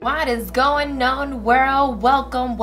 What is going on, world? Welcome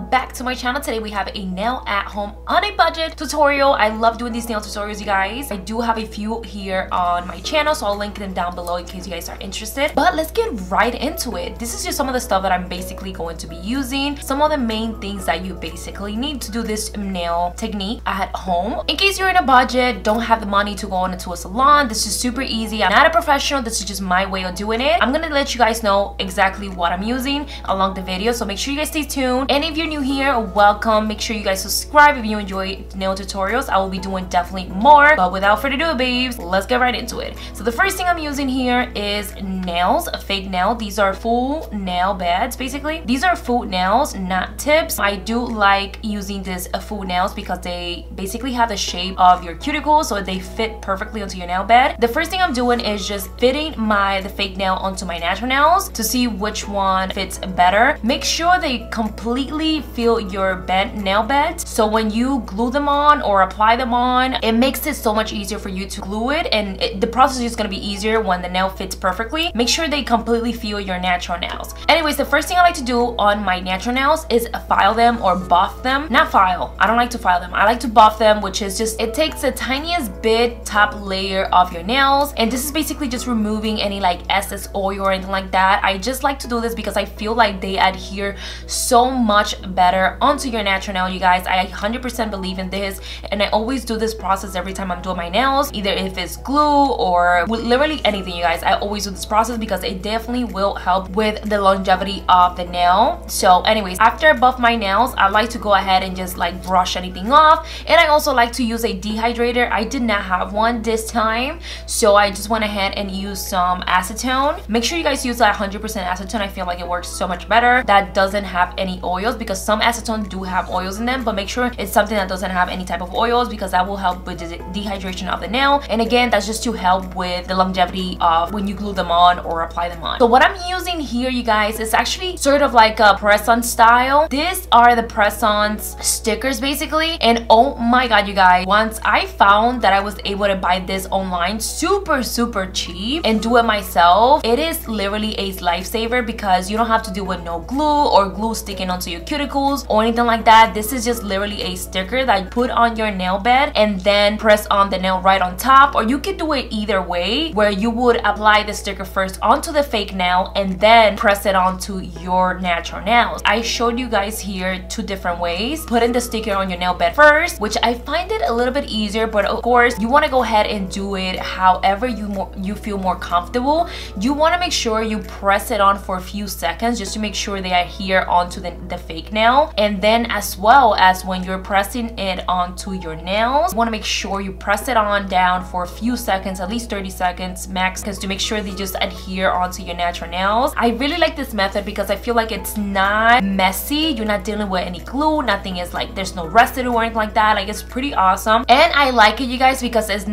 back to my channel. Today we have a nail at home on a budget tutorial. I love doing these nail tutorials, you guys. I do have a few here on my channel, so I'll link them down below in case you guys are interested. But let's get right into it. This is just some of the stuff that I'm basically going to be using. Some of the main things that you basically need to do this nail technique at home. In case you're in a budget, don't have the money to go into a salon, this is super easy. I'm not a professional, this is just my way of doing it. I'm gonna let you guys know exactly what I'm using along the video, so make sure you guys stay tuned. And if you're new here, welcome. Make sure you guys subscribe if you enjoy nail tutorials. I will be doing definitely more, but without further ado, babes, let's get right into it. So the first thing I'm using here is nails, a fake nail. These are full nail beds. Basically these are full nails, not tips. I do like using this full nails because they basically have the shape of your cuticles, so they fit perfectly onto your nail bed. The first thing I'm doing is just fitting the fake nail onto my natural nails to see which one fits better. Make sure they completely feel your nail bed, so when you glue them on or apply them on, it makes it so much easier for you to glue it, and the process is going to be easier when the nail fits perfectly. Make sure they completely feel your natural nails. Anyways, the first thing I like to do on my natural nails is file them or buff them. Not file, I don't like to file them, I like to buff them, which is just, it takes the tiniest bit top layer of your nails, and this is basically just removing any like excess oil or anything like that. I just like to do this because I feel like they adhere so much better onto your natural nail, you guys. I 100% believe in this, and I always do this process every time I'm doing my nails, either if it's glue or with literally anything, you guys. I always do this process because it definitely will help with the longevity of the nail. So anyways, after I buff my nails, I like to go ahead and just like brush anything off, and I also like to use a dehydrator. I did not have one this time, so I just went ahead and used some acetone. Make sure you guys use that 100% acetone. I feel like it works so much better, that doesn't have any oils, because some acetone do have oils in them, but make sure it's something that doesn't have any type of oils, because that will help with the dehydration of the nail. And again, that's just to help with the longevity of when you glue them on or apply them on. So what I'm using here, you guys, is actually sort of like a press-on style. These are the press-on stickers basically, and oh my god, you guys, once I found that I was able to buy this online super cheap and do it myself, it is literally a lifesaver, because you don't have to deal with no glue or glue sticking onto your cuticles or anything like that. This is just literally a sticker that you put on your nail bed and then press on the nail right on top, or you could do it either way, where you would apply the sticker first onto the fake nail and then press it onto your natural nails. I showed you guys here two different ways. Putting the sticker on your nail bed first, which I find it a little bit easier, but of course you want to go ahead and do it however you feel more comfortable. You want to make sure you press it on for a few seconds just to make sure they adhere onto the fake nail, and then as well as when you're pressing it onto your nails, you want to make sure you press it on down for a few seconds, at least 30 seconds max, because to make sure they just adhere onto your natural nails. I really like this method because I feel like it's not messy, you're not dealing with any glue, nothing is like, there's no residue or anything like that. Like, it's pretty awesome, and I like it, you guys, because it's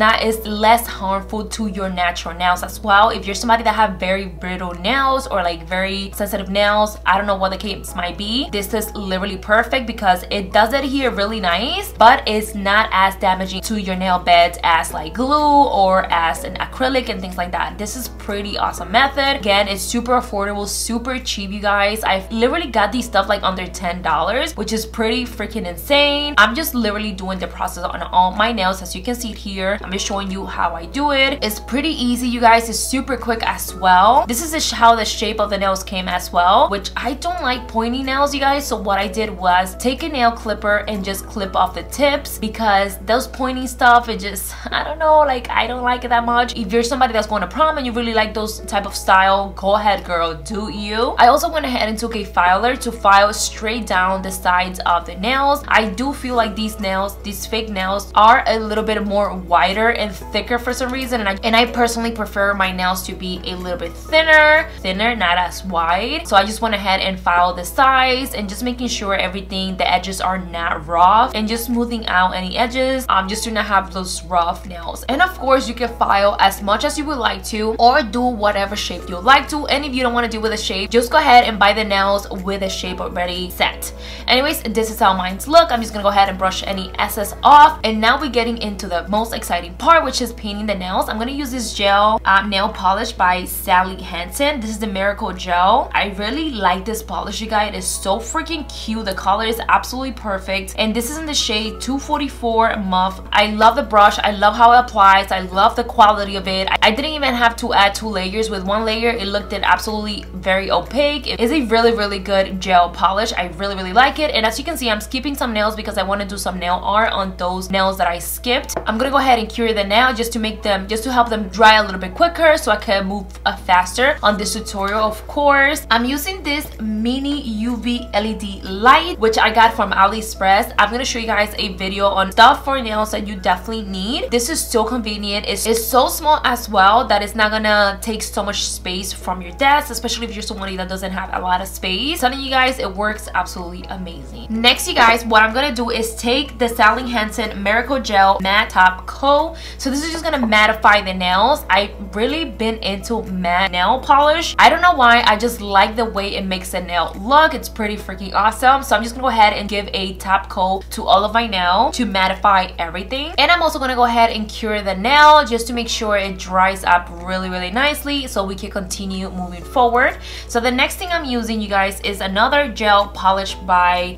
less harmful to your natural nails as well. If you're somebody that have very brittle nails or like very sensitive nails, I don't know what the case might be, this is literally perfect because it does adhere really nice, but it's not as damaging to your nail beds as like glue or as an acrylic and things like that. This is pretty awesome method. Again, it's super affordable, super cheap, you guys. I've literally got these stuff like under $10, which is pretty freaking insane. I'm just literally doing the process on all my nails, as you can see it here. I'm just showing you how I do it. It's pretty easy, you guys. It's super quick as well. This is how the shape of the nails came as well, which I don't like pointy nails, you guys. So what I did was take a nail clipper and just clip off the tips, because those pointy stuff, it just, I don't know, like, I don't like it that much. If you're somebody that's going to prom and you really like those type of style, go ahead, girl, do you. I also went ahead and took a filer to file straight down the sides of the nails. I do feel like these nails, these fake nails, are a little bit more wider and thicker for some reason, and I personally prefer my nails to be a little bit thinner, not as wide. So I just went ahead and filed the sides and just making sure everything, the edges are not rough, and just smoothing out any edges, just to not have those rough nails. And of course, you can file as much as you would like to, or do whatever shape you like to. And if you don't want to deal with a shape, just go ahead and buy the nails with a shape already set. Anyways, this is how mine look. I'm just gonna go ahead and brush any excess off, and now we're getting into the most exciting part, which is painting the nails. I'm gonna use this gel nail polish by Sally Hansen. Hansen. This is the Miracle Gel. I really like this polish, you guys. It is so freaking cute. The color is absolutely perfect, and this is in the shade 244 Muff. I love the brush. I love how it applies. I love the quality of it. I didn't even have to add 2 layers. With 1 layer, it looked absolutely very opaque. It is a really good gel polish. I really like it. And as you can see, I'm skipping some nails because I want to do some nail art on those nails that I skipped. I'm gonna go ahead and cure the nail just to help them dry a little bit quicker so I can move faster on this tutorial. Of course, I'm using this mini UV LED light, which I got from AliExpress. I'm gonna show you guys a video on stuff for nails that you definitely need. This is so convenient. It's so small as well that it's not gonna take so much space from your desk, especially if you're somebody that doesn't have a lot of space. I'm telling you guys, it works absolutely amazing. Next, you guys, what I'm gonna do is take the SALON Hansen Miracle Gel Matte Top Coat. So this is just gonna mattify the nails. I've really been into matte nail polish. I don't know why, I just like the way it makes the nail look. It's pretty freaking awesome. So I'm just gonna go ahead and give a top coat to all of my nail to mattify everything. And I'm also gonna go ahead and cure the nail just to make sure it dries up really nicely so we can continue moving forward. So the next thing I'm using, you guys, is another gel polish by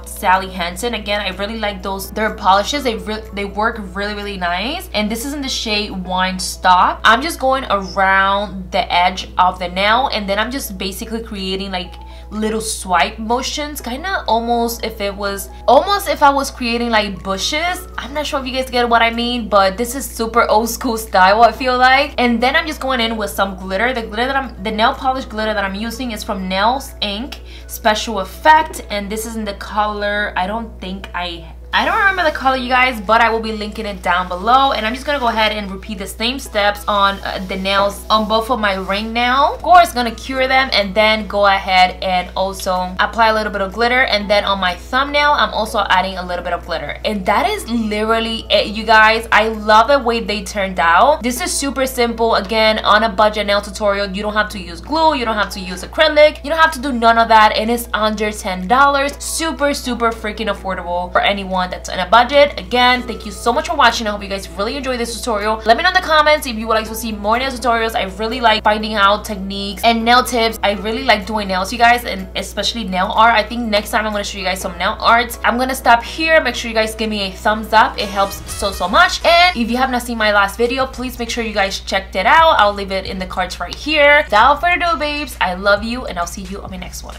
SALON Hansen. Again, I really like their polishes. They work really nice. And this is in the shade Wine Stop. I'm just going around the edge of the nail, and then I'm just basically creating like little swipe motions, kind of almost if I was creating like bushes. I'm not sure if you guys get what I mean, but this is super old school style, I feel like. And then I'm just going in with some glitter. The nail polish glitter that I'm using is from Nails Inc. Special Effect, and this is in the color, I don't remember the color, you guys, but I will be linking it down below. And I'm just gonna go ahead and repeat the same steps on the nails on both of my ring nail. Of course, gonna cure them and then go ahead and also apply a little bit of glitter. And then on my thumbnail, I'm also adding a little bit of glitter. And that is literally it, you guys. I love the way they turned out. This is super simple. Again, on a budget nail tutorial, you don't have to use glue, you don't have to use acrylic, you don't have to do none of that, and it's under $10. Super freaking affordable for anyone that's in a budget. Again, thank you so much for watching. I hope you guys really enjoyed this tutorial. Let me know in the comments if you would like to see more nail tutorials. I really like finding out techniques and nail tips. I really like doing nails, you guys, and especially nail art. I think next time I'm going to show you guys some nail art. I'm going to stop here. Make sure you guys give me a thumbs up. It helps so much. And if you have not seen my last video, please make sure you guys checked it out. I'll leave it in the cards right here. Without further ado, babes, I love you, and I'll see you on my next one.